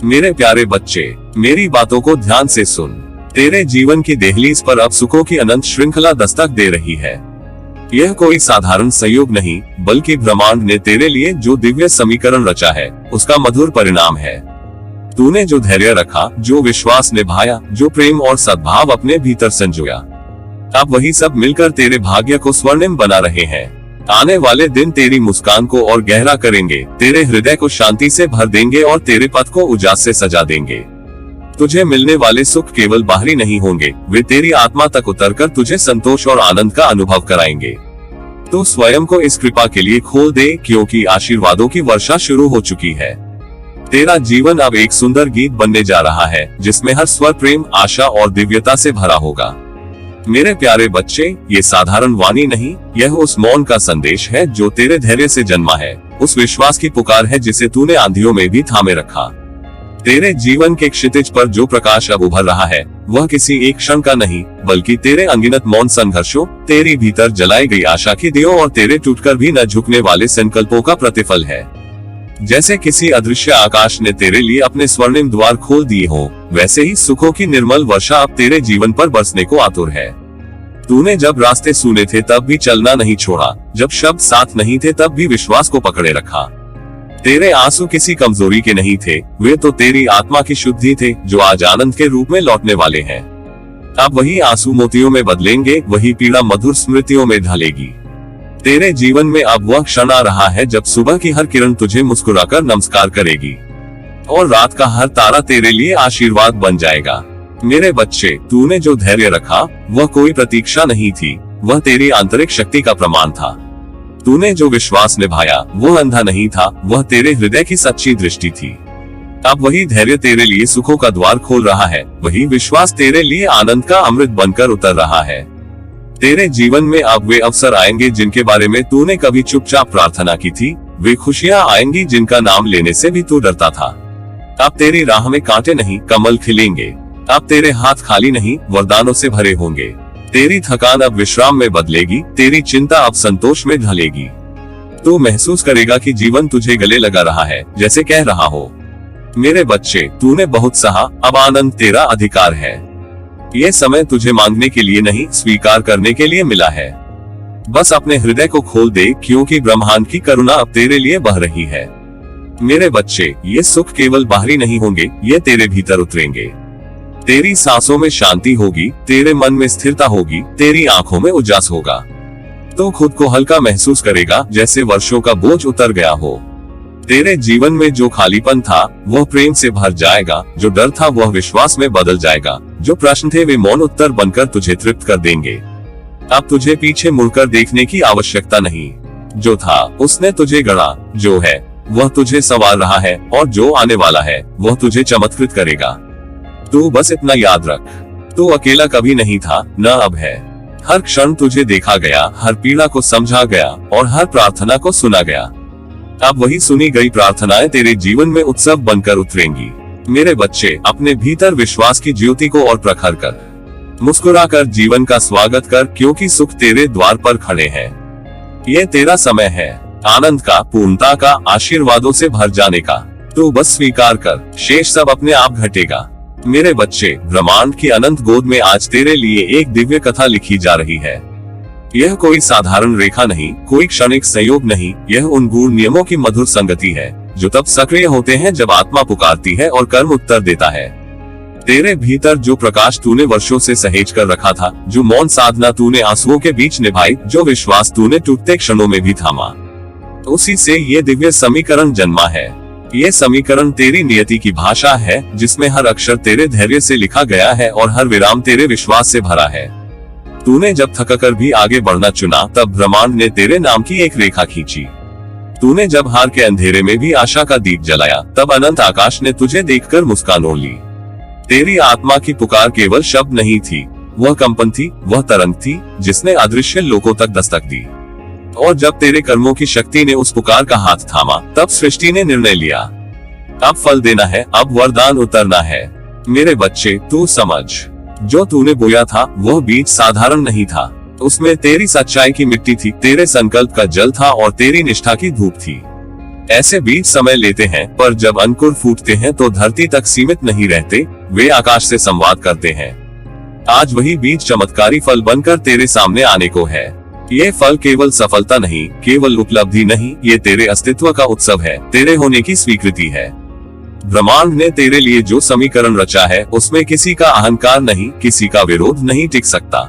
मेरे प्यारे बच्चे, मेरी बातों को ध्यान से सुन। तेरे जीवन की देहलीज पर अब सुखों की अनंत श्रृंखला दस्तक दे रही है। यह कोई साधारण संयोग नहीं, बल्कि ब्रह्मांड ने तेरे लिए जो दिव्य समीकरण रचा है, उसका मधुर परिणाम है। तूने जो धैर्य रखा, जो विश्वास निभाया, जो प्रेम और सद्भाव अपने भीतर संजोया, अब वही सब मिलकर तेरे भाग्य को स्वर्णिम बना रहे हैं। आने वाले दिन तेरी मुस्कान को और गहरा करेंगे, तेरे हृदय को शांति से भर देंगे और तेरे पथ को उजास से सजा देंगे। तुझे मिलने वाले सुख केवल बाहरी नहीं होंगे, वे तेरी आत्मा तक उतरकर तुझे संतोष और आनंद का अनुभव कराएंगे। तो स्वयं को इस कृपा के लिए खोल दे, क्योंकि आशीर्वादों की वर्षा शुरू हो चुकी है। तेरा जीवन अब एक सुंदर गीत बनने जा रहा है, जिसमें हर स्वर प्रेम, आशा और दिव्यता से भरा होगा। मेरे प्यारे बच्चे, ये साधारण वाणी नहीं, यह उस मौन का संदेश है जो तेरे धैर्य से जन्मा है, उस विश्वास की पुकार है जिसे तूने आंधियों में भी थामे रखा। तेरे जीवन के क्षितिज पर जो प्रकाश अब उभर रहा है, वह किसी एक क्षण का नहीं, बल्कि तेरे अनगिनत मौन संघर्षों, तेरी भीतर जलाई गई आशा की दियो और तेरे टूटकर भी न झुकने वाले संकल्पों का प्रतिफल है। जैसे किसी अदृश्य आकाश ने तेरे लिए अपने स्वर्णिम द्वार खोल दिए हो, वैसे ही सुखों की निर्मल वर्षा अब तेरे जीवन पर बरसने को आतुर है। तूने जब रास्ते सुने थे तब भी चलना नहीं छोड़ा, जब शब्द साथ नहीं थे तब भी विश्वास को पकड़े रखा। तेरे आंसू किसी कमजोरी के नहीं थे, वे तो तेरी आत्मा की शुद्धि थे, जो आज आनंद के रूप में लौटने वाले हैं। अब वही आंसू मोतियों में बदलेंगे, वही पीड़ा मधुर स्मृतियों में ढलेगी। तेरे जीवन में अब वह क्षण आ रहा है जब सुबह की हर किरण तुझे मुस्कुराकर नमस्कार करेगी और रात का हर तारा तेरे लिए आशीर्वाद बन जाएगा। मेरे बच्चे, तूने जो धैर्य रखा, वह कोई प्रतीक्षा नहीं थी, वह तेरी आंतरिक शक्ति का प्रमाण था। तूने जो विश्वास निभाया, वह अंधा नहीं था, वह तेरे हृदय की सच्ची दृष्टि थी। अब वही धैर्य तेरे लिए सुखों का द्वार खोल रहा है, वही विश्वास तेरे लिए आनंद का अमृत बनकर उतर रहा है। तेरे जीवन में अब वे अवसर आएंगे जिनके बारे में तूने कभी चुपचाप प्रार्थना की थी, वे खुशियां आएंगी जिनका नाम लेने से भी तू डरता था। अब तेरी राह में कांटे नहीं, कमल खिलेंगे। अब तेरे हाथ खाली नहीं, वरदानों से भरे होंगे। तेरी थकान अब विश्राम में बदलेगी, तेरी चिंता अब संतोष में ढलेगी। तू महसूस करेगा कि जीवन तुझे गले लगा रहा है, जैसे कह रहा हो, मेरे बच्चे, तूने बहुत सहा, अब आनंद तेरा अधिकार है। ये समय तुझे मांगने के लिए नहीं, स्वीकार करने के लिए मिला है। बस अपने हृदय को खोल दे, क्योंकि ब्रह्मांड की करुणा अब तेरे लिए बह रही है। मेरे बच्चे, ये सुख केवल बाहरी नहीं होंगे, ये तेरे भीतर उतरेंगे। तेरी सांसों में शांति होगी, तेरे मन में स्थिरता होगी, तेरी आंखों में उजास होगा। तो खुद को हल्का महसूस करेगा, जैसे वर्षों का बोझ उतर गया हो। तेरे जीवन में जो खालीपन था, वह प्रेम से भर जाएगा, जो डर था वह विश्वास में बदल जाएगा, जो प्रश्न थे वे मौन उत्तर बनकर तुझे तृप्त कर देंगे। अब तुझे पीछे मुड़कर देखने की आवश्यकता नहीं। जो था उसने तुझे गढ़ा, जो है वह तुझे संवार रहा है, और जो आने वाला है वह तुझे चमत्कृत करेगा। तू बस इतना याद रख, तू अकेला कभी नहीं था, न अब है। हर क्षण तुझे देखा गया, हर पीड़ा को समझा गया और हर प्रार्थना को सुना गया। अब वही सुनी गई प्रार्थनाएं तेरे जीवन में उत्सव बनकर उतरेंगी। मेरे बच्चे, अपने भीतर विश्वास की ज्योति को और प्रखर कर, मुस्कुराकर जीवन का स्वागत कर, क्योंकि सुख तेरे द्वार पर खड़े हैं। ये तेरा समय है, आनंद का, पूर्णता का, आशीर्वादों से भर जाने का। तू बस स्वीकार कर, शेष सब अपने आप घटेगा। मेरे बच्चे, ब्रह्मांड की अनंत गोद में आज तेरे लिए एक दिव्य कथा लिखी जा रही है। यह कोई साधारण रेखा नहीं, कोई क्षणिक संयोग नहीं, यह उन गूढ़ नियमों की मधुर संगति है, जो तब सक्रिय होते हैं जब आत्मा पुकारती है और कर्म उत्तर देता है। तेरे भीतर जो प्रकाश तूने वर्षों से सहेज कर रखा था, जो मौन साधना तूने आंसुओं के बीच निभाई, जो विश्वास तूने टूटते क्षणों में भी थामा, उसी से ये दिव्य समीकरण जन्मा है। ये समीकरण तेरी नियति की भाषा है, जिसमें हर अक्षर तेरे धैर्य से लिखा गया है और हर विराम तेरे विश्वास से भरा है। तूने जब थककर भी आगे बढ़ना चुना, तब ब्रह्मांड ने तेरे नाम की एक रेखा खींची। तूने जब हार के अंधेरे में भी आशा का दीप जलाया, तब अनंत आकाश ने तुझे देखकर मुस्कान ओढ़ ली। तेरी आत्मा की पुकार केवल शब्द नहीं थी, वह कंपन थी, वह तरंग थी, जिसने अदृश्य लोकों तक दस्तक दी। और जब तेरे कर्मों की शक्ति ने उस पुकार का हाथ थामा, तब सृष्टि ने निर्णय लिया, अब फल देना है, अब वरदान उतरना है। मेरे बच्चे, तू समझ, जो तूने बोया था वह बीज साधारण नहीं था, उसमें तेरी सच्चाई की मिट्टी थी, तेरे संकल्प का जल था और तेरी निष्ठा की धूप थी। ऐसे बीज समय लेते हैं, पर जब अंकुर फूटते हैं तो धरती तक सीमित नहीं रहते, वे आकाश से संवाद करते हैं। आज वही बीज चमत्कारी फल बनकर तेरे सामने आने को है। ये फल केवल सफलता नहीं, केवल उपलब्धि नहीं, ये तेरे अस्तित्व का उत्सव है, तेरे होने की स्वीकृति है। ब्रह्मांड ने तेरे लिए जो समीकरण रचा है, उसमें किसी का अहंकार नहीं, किसी का विरोध नहीं टिक सकता।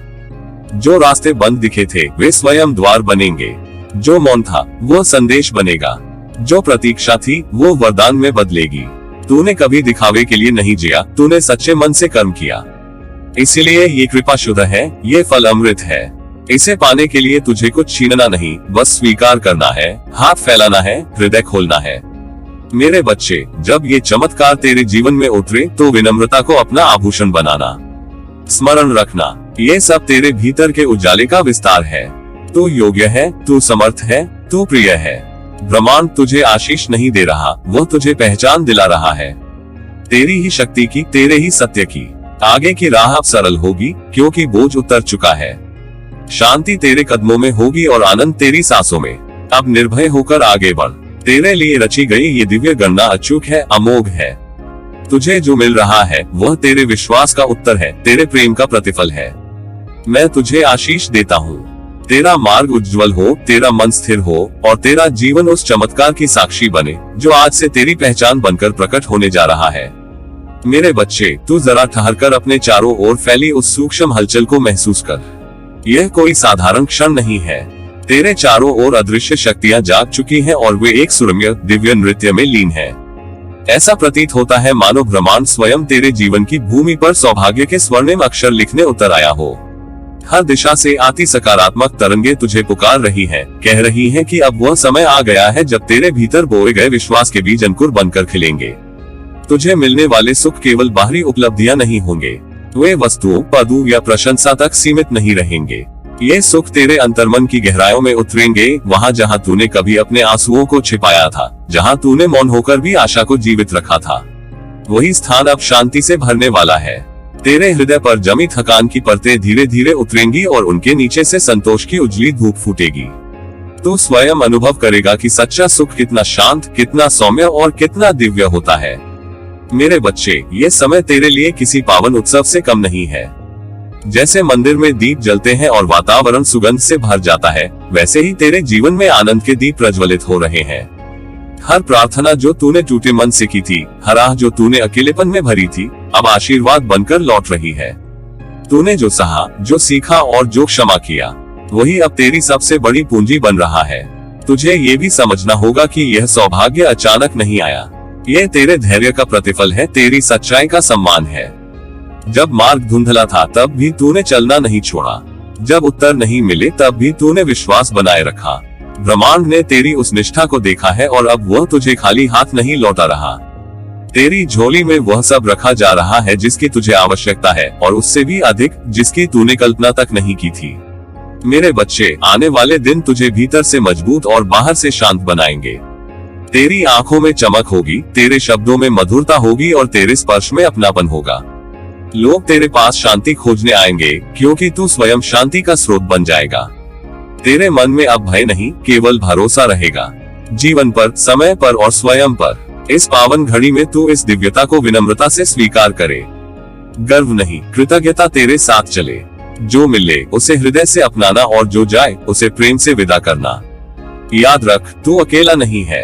जो रास्ते बंद दिखे थे, वे स्वयं द्वार बनेंगे। जो मौन था, वो संदेश बनेगा। जो प्रतीक्षा थी, वो वरदान में बदलेगी। तूने कभी दिखावे के लिए नहीं जिया, तूने सच्चे मन से कर्म किया। इसलिए ये कृपा शुद्ध है, ये फल अमृत है। इसे पाने के लिए तुझे कुछ छीनना नहीं, बस स्वीकार करना है, हाथ फैलाना है, हृदय खोलना है। मेरे बच्चे, जब ये चमत्कार तेरे जीवन में उतरे तो विनम्रता को अपना आभूषण बनाना। स्मरण रखना, ये सब तेरे भीतर के उजाले का विस्तार है। तू योग्य है, तू समर्थ है, तू प्रिय है। ब्रह्मांड तुझे आशीष नहीं दे रहा, वो तुझे पहचान दिला रहा है। तेरी ही शक्ति की, तेरे ही सत्य की। आगे की राह अब सरल होगी, क्योंकि बोझ उतर चुका है। शांति तेरे कदमों में होगी और आनंद तेरी सांसों में। अब निर्भय होकर आगे बढ़। तेरे लिए रची गई ये दिव्य गणना अचूक है, अमोघ है। तुझे जो मिल रहा है, वह तेरे विश्वास का उत्तर है, तेरे प्रेम का प्रतिफल है। मैं तुझे आशीष देता हूँ। तेरा मार्ग उज्जवल हो, तेरा मन स्थिर हो और तेरा जीवन उस चमत्कार की साक्षी बने, जो आज से तेरी पहचान बनकर प्रकट होने जा रहा है। मेरे बच्चे, तू जरा ठहरकर अपने चारों ओर फैली उस सूक्ष्म हलचल को महसूस कर। यह कोई साधारण क्षण नहीं है। तेरे चारों ओर अदृश्य शक्तियां जाग चुकी हैं और वे एक सुरम्य दिव्य नृत्य में लीन हैं। ऐसा प्रतीत होता है मानो ब्रह्मांड स्वयं तेरे जीवन की भूमि पर सौभाग्य के स्वर्णिम अक्षर लिखने उतर आया हो। हर दिशा से आती सकारात्मक तरंगे तुझे पुकार रही हैं, कह रही हैं कि अब वह समय आ गया है जब तेरे भीतर बोए गए विश्वास के बीज अंकुर बनकर खिलेंगे। तुझे मिलने वाले सुख केवल बाहरी उपलब्धियां नहीं होंगे, वे वस्तुओं, पदों या प्रशंसा तक सीमित नहीं रहेंगे। ये सुख तेरे अंतर्मन की गहराइयों में उतरेंगे, वहां जहां तूने कभी अपने आंसुओं को छिपाया था, जहां तूने मौन होकर भी आशा को जीवित रखा था। वही स्थान अब शांति से भरने वाला है। तेरे हृदय पर जमी थकान की परतें धीरे धीरे उतरेंगी और उनके नीचे से संतोष की उजली धूप फूटेगी। तू स्वयं अनुभव करेगा कि सच्चा सुख कितना शांत, कितना सौम्य और कितना दिव्य होता है। मेरे बच्चे, ये समय तेरे लिए किसी पावन उत्सव से कम नहीं है। जैसे मंदिर में दीप जलते हैं और वातावरण सुगंध से भर जाता है, वैसे ही तेरे जीवन में आनंद के दीप प्रज्वलित हो रहे हैं। हर प्रार्थना जो तूने टूटे मन से की थी, हर आह जो तूने अकेलेपन में भरी थी, अब आशीर्वाद बनकर लौट रही है। तूने जो सहा, जो सीखा और जो क्षमा किया, वही अब तेरी सबसे बड़ी पूंजी बन रहा है। तुझे ये भी समझना होगा कि यह सौभाग्य अचानक नहीं आया। यह तेरे धैर्य का प्रतिफल है, तेरी सच्चाई का सम्मान है। जब मार्ग धुंधला था तब भी तूने चलना नहीं छोड़ा। जब उत्तर नहीं मिले तब भी तूने विश्वास बनाए रखा। ब्रह्मांड ने तेरी उस निष्ठा को देखा है और अब वह तुझे खाली हाथ नहीं लौटा रहा। तेरी झोली में वह सब रखा जा रहा है जिसकी तुझे आवश्यकता है, और उससे भी अधिक जिसकी तूने कल्पना तक नहीं की थी। मेरे बच्चे, आने वाले दिन तुझे भीतर से मजबूत और बाहर से शांत बनाएंगे। तेरी आंखों में चमक होगी, तेरे शब्दों में मधुरता होगी और तेरे स्पर्श में अपनापन होगा। लोग तेरे पास शांति खोजने आएंगे, क्योंकि तू स्वयं शांति का स्रोत बन जाएगा। तेरे मन में अब भय नहीं, केवल भरोसा रहेगा, जीवन पर, समय पर और स्वयं पर। इस पावन घड़ी में तू इस दिव्यता को विनम्रता से स्वीकार करे। गर्व नहीं, कृतज्ञता तेरे साथ चले। जो मिले उसे हृदय से अपनाना और जो जाए उसे प्रेम से विदा करना। याद रख, तू अकेला नहीं है।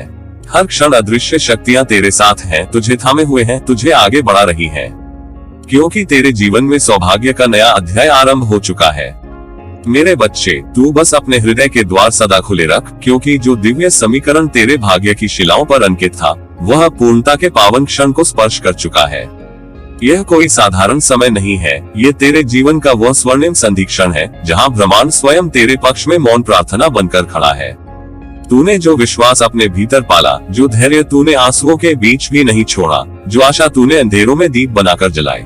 हर क्षण अदृश्य शक्तियां तेरे साथ हैं, तुझे थामे हुए हैं, तुझे आगे बढ़ा रही हैं। क्योंकि तेरे जीवन में सौभाग्य का नया अध्याय आरंभ हो चुका है। मेरे बच्चे, तू बस अपने हृदय के द्वार सदा खुले रख, क्योंकि जो दिव्य समीकरण तेरे भाग्य की शिलाओं पर अंकित था, वह पूर्णता के पावन क्षण को स्पर्श कर चुका है। यह कोई साधारण समय नहीं है, ये तेरे जीवन का वह स्वर्णिम संधिक्षण है जहां ब्रह्मांड स्वयं तेरे पक्ष में मौन प्रार्थना बनकर खड़ा है। तूने जो विश्वास अपने भीतर पाला, जो धैर्य तूने आंसुओं के बीच भी नहीं छोड़ा, जो आशा तूने अंधेरों में दीप बनाकर जलाई,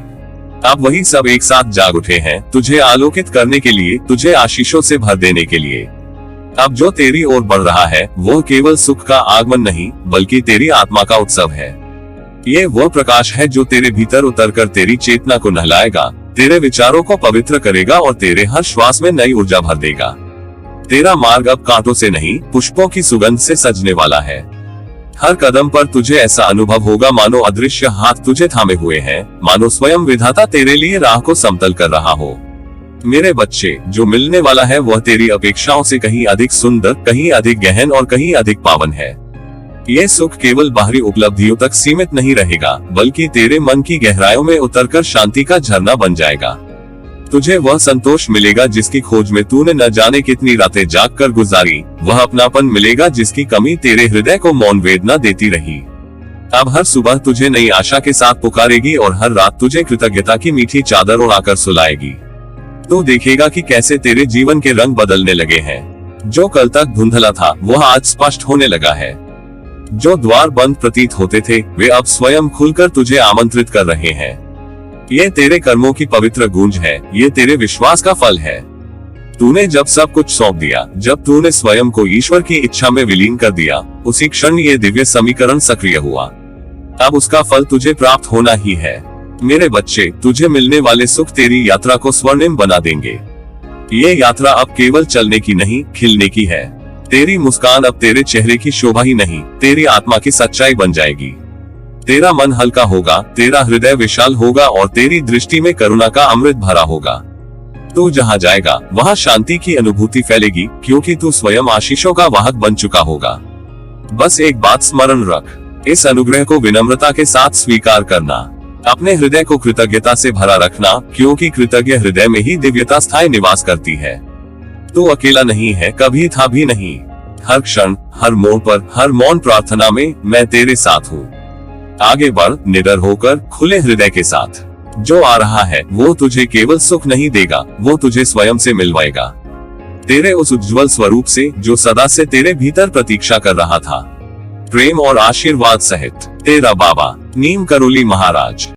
अब वही सब एक साथ जाग उठे हैं, तुझे आलोकित करने के लिए, तुझे आशीषों से भर देने के लिए। अब जो तेरी ओर बढ़ रहा है, वो केवल सुख का आगमन नहीं, बल्कि तेरी आत्मा का उत्सव है। ये वह प्रकाश है जो तेरे भीतर उतरकर तेरी चेतना को नहलाएगा, तेरे विचारों को पवित्र करेगा और तेरे हर श्वास में नई ऊर्जा भर देगा। तेरा मार्ग अब कांटों से नहीं, पुष्पों की सुगंध से सजने वाला है। हर कदम पर तुझे ऐसा अनुभव होगा मानो अदृश्य हाथ तुझे थामे हुए हैं, मानो स्वयं विधाता तेरे लिए राह को समतल कर रहा हो। मेरे बच्चे, जो मिलने वाला है वह तेरी अपेक्षाओं से कहीं अधिक सुंदर, कहीं अधिक गहन और कहीं अधिक पावन है। यह सुख केवल बाहरी उपलब्धियों तक सीमित नहीं रहेगा, बल्कि तेरे मन की गहराइयों में उतरकर शांति का झरना बन जाएगा। तुझे वह संतोष मिलेगा जिसकी खोज में तूने न जाने कितनी रातें जागकर गुजारी, वह अपनापन मिलेगा जिसकी कमी तेरे हृदय को मौन वेदना देती रही। अब हर सुबह तुझे नई आशा के साथ पुकारेगी और हर रात तुझे कृतज्ञता की मीठी चादर उड़ाकर सुलाएगी। तू देखेगा कि कैसे तेरे जीवन के रंग बदलने लगे हैं। जो कल तक धुंधला था वह आज स्पष्ट होने लगा है। जो द्वार बंद प्रतीत होते थे वे अब स्वयं खुलकर तुझे आमंत्रित कर रहे हैं। ये तेरे कर्मों की पवित्र गूंज है, ये तेरे विश्वास का फल है। तूने जब सब कुछ सौंप दिया, जब तूने स्वयं को ईश्वर की इच्छा में विलीन कर दिया, उसी क्षण ये दिव्य समीकरण सक्रिय हुआ। अब उसका फल तुझे प्राप्त होना ही है। मेरे बच्चे, तुझे मिलने वाले सुख तेरी यात्रा को स्वर्णिम बना देंगे। ये यात्रा अब केवल चलने की नहीं, खिलने की है। तेरी मुस्कान अब तेरे चेहरे की शोभा ही नहीं, तेरी आत्मा की सच्चाई बन जाएगी। तेरा मन हल्का होगा, तेरा हृदय विशाल होगा और तेरी दृष्टि में करुणा का अमृत भरा होगा। तू जहाँ जाएगा वहाँ शांति की अनुभूति फैलेगी, क्योंकि तू स्वयं आशीषों का वाहक बन चुका होगा। बस एक बात स्मरण रख, इस अनुग्रह को विनम्रता के साथ स्वीकार करना। अपने हृदय को कृतज्ञता से भरा रखना, क्योंकि कृतज्ञ हृदय में ही दिव्यता स्थायी निवास करती है। तू अकेला नहीं है, कभी था भी नहीं। हर क्षण, हर मोड़ पर, हर मौन प्रार्थना में मैं तेरे साथ हूँ। आगे बढ़, निडर होकर, खुले हृदय के साथ। जो आ रहा है वो तुझे केवल सुख नहीं देगा, वो तुझे स्वयं से मिलवाएगा, तेरे उस उज्जवल स्वरूप से जो सदा से तेरे भीतर प्रतीक्षा कर रहा था। प्रेम और आशीर्वाद सहित तेरा बाबा, नीम करोली महाराज।